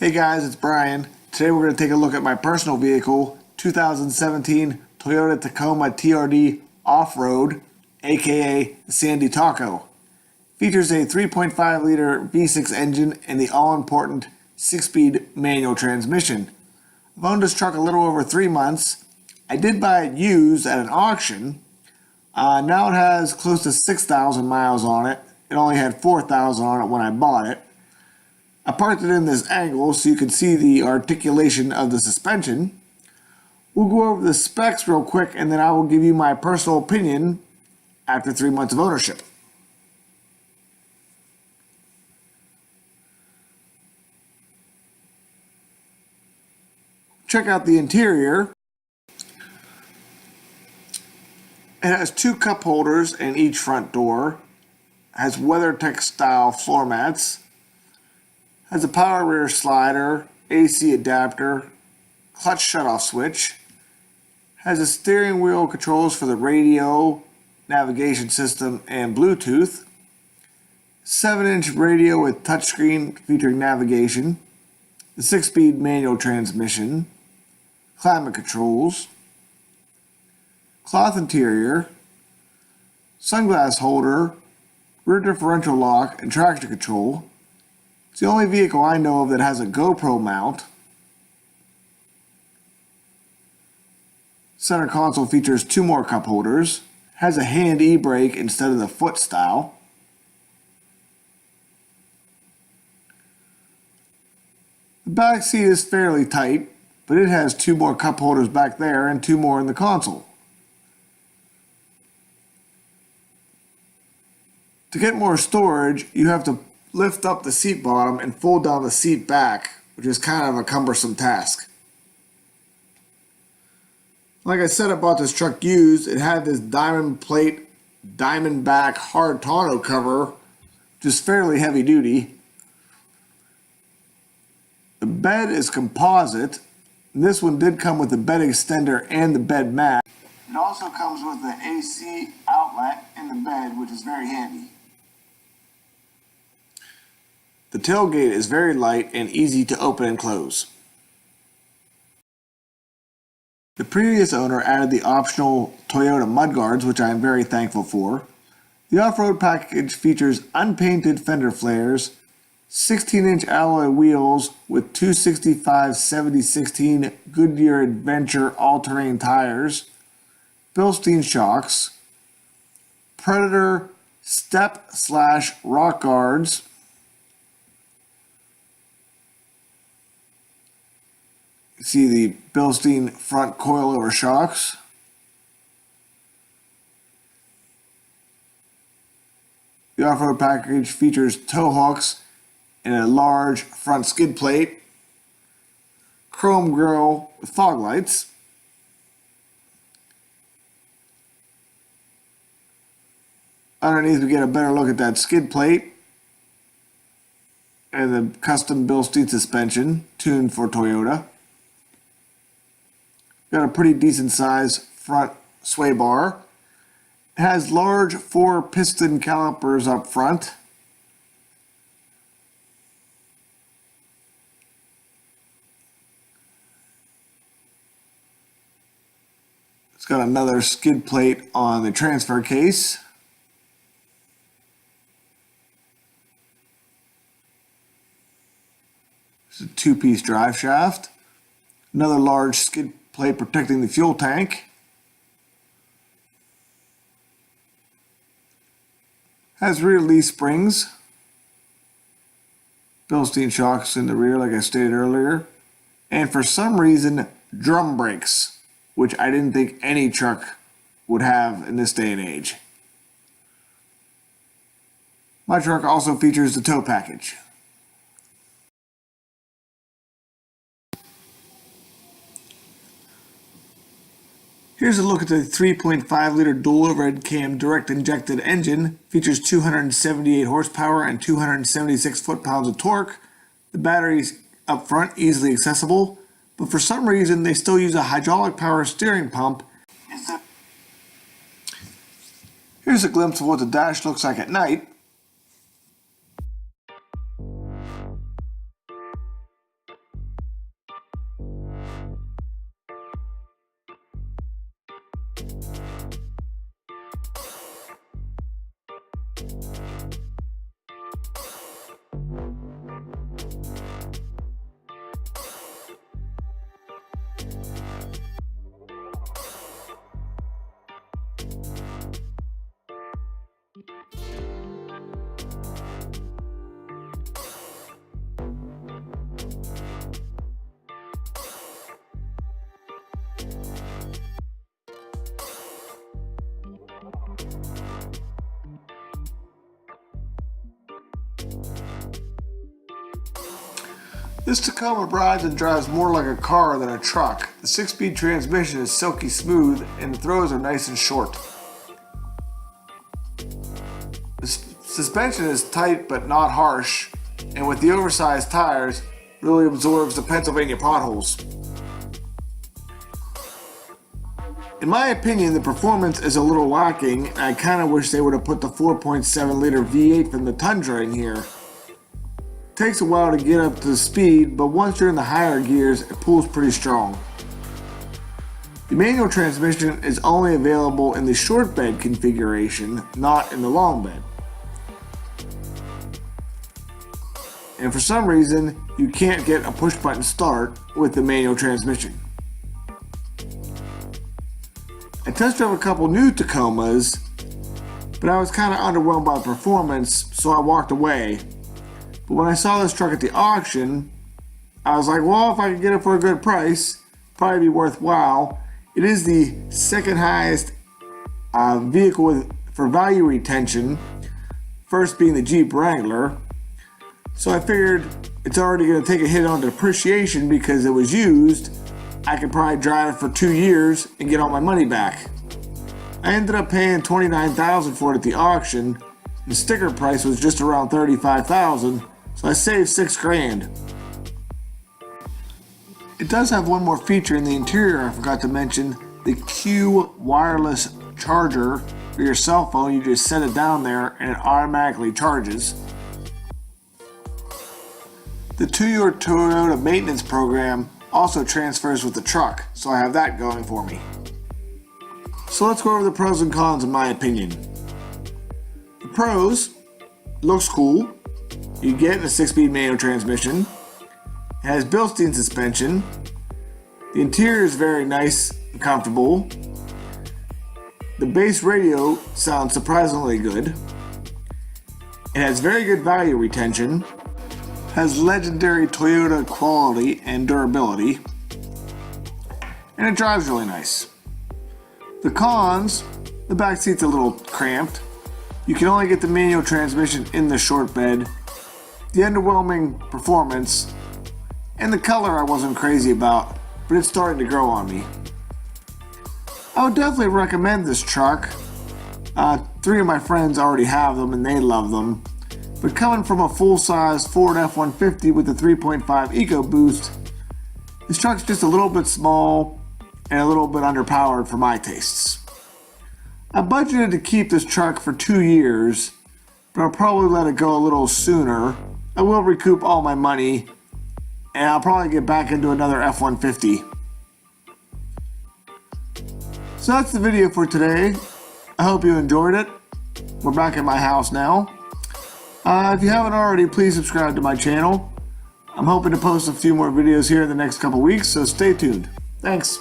Hey guys, it's Brian. Today we're going to take a look at my personal vehicle, 2017 Toyota Tacoma TRD Off-road, aka the Sandy Taco. Features a 3.5 liter V6 engine and the all-important 6-speed manual transmission. I've owned this truck a little over 3 months. I did buy it used at an auction. Now it has close to 6,000 miles on it. It only had 4,000 on it when I bought it. I parked it in this angle so you can see the articulation of the suspension. We'll go over the specs real quick and then I will give you my personal opinion after 3 months of ownership. Check out the interior. It has 2 cup holders in each front door. It has WeatherTech style floor mats. Has a power rear slider, AC adapter, clutch shutoff switch. Has a steering wheel controls for the radio, navigation system, and Bluetooth. 7-inch radio with touchscreen featuring navigation. The 6-speed manual transmission. Climate controls. Cloth interior. Sunglass holder. Rear differential lock and traction control. It's the only vehicle I know of that has a GoPro mount. Center console features 2 more cup holders. Has a hand e-brake instead of the foot style. The back seat is fairly tight, but it has 2 more cup holders back there and 2 more in the console. To get more storage, you have to lift up the seat bottom and fold down the seat back, which is kind of a cumbersome task. Like I said, I bought this truck used. It had this diamond plate, diamond back hard tonneau cover, which is fairly heavy duty. The bed is composite. And this one did come with the bed extender and the bed mat. It also comes with the AC outlet in the bed, which is very handy. The tailgate is very light and easy to open and close. The previous owner added the optional Toyota mudguards, which I am very thankful for. The off-road package features unpainted fender flares, 16-inch alloy wheels with 265/70/16 Goodyear Adventure all-terrain tires, Bilstein shocks, Predator step/rock guards, see the Bilstein front coilover shocks. The off-road package features tow hooks and a large front skid plate, chrome grille with fog lights, underneath we get a better look at that skid plate and the custom Bilstein suspension tuned for Toyota. Got a pretty decent size front sway bar. It has large 4-piston calipers up front. It's got another skid plate on the transfer case. It's a 2-piece drive shaft. Another large skid plate protecting the fuel tank. Has rear leaf springs. Bilstein shocks in the rear like I stated earlier. And for some reason, drum brakes, which I didn't think any truck would have in this day and age. My truck also features the tow package. Here's a look at the 3.5 liter dual overhead cam direct injected engine. Features 278 horsepower and 276 foot-pounds of torque. The battery's up front, easily accessible, but for some reason they still use a hydraulic power steering pump. Here's a glimpse of what the dash looks like at night. This Tacoma rides and drives more like a car than a truck. The 6-speed transmission is silky smooth and the throws are nice and short. The suspension is tight but not harsh, and with the oversized tires, really absorbs the Pennsylvania potholes. In my opinion, the performance is a little lacking, and I kind of wish they would have put the 4.7 liter V8 from the Tundra in here. It takes a while to get up to speed, but once you're in the higher gears, it pulls pretty strong. The manual transmission is only available in the short bed configuration, not in the long bed. And for some reason, you can't get a push button start with the manual transmission. I test drove a couple new Tacomas, but I was kind of underwhelmed by the performance, so I walked away. But when I saw this truck at the auction, I was like, well, if I could get it for a good price, probably be worthwhile. It is the second highest vehicle for value retention, first being the Jeep Wrangler. So I figured it's already going to take a hit on depreciation because it was used. I could probably drive it for 2 years and get all my money back. I ended up paying $29,000 for it at the auction. The sticker price was just around $35,000, so I saved $6,000. It does have one more feature in the interior I forgot to mention: the Q wireless charger for your cell phone. You just set it down there and it automatically charges. The 2-year Toyota maintenance program also transfers with the truck, so I have that going for me. So let's go over the pros and cons in my opinion. The pros: looks cool. You get a 6-speed manual transmission. It has built-in suspension. The interior is very nice and comfortable. The base radio sounds surprisingly good. It has very good value retention. Has legendary Toyota quality and durability, and it drives really nice. The cons: the back seat's a little cramped. You can only get the manual transmission in the short bed. The underwhelming performance, and the color I wasn't crazy about, but it's starting to grow on me. I would definitely recommend this truck. 3 of my friends already have them and they love them. But coming from a full-size Ford F-150 with the 3.5 EcoBoost, this truck's just a little bit small and a little bit underpowered for my tastes. I budgeted to keep this truck for 2 years, but I'll probably let it go a little sooner. I will recoup all my money, and I'll probably get back into another F-150. So that's the video for today. I hope you enjoyed it. We're back at my house now. If you haven't already, please subscribe to my channel. I'm hoping to post a few more videos here in the next couple weeks, so stay tuned. Thanks.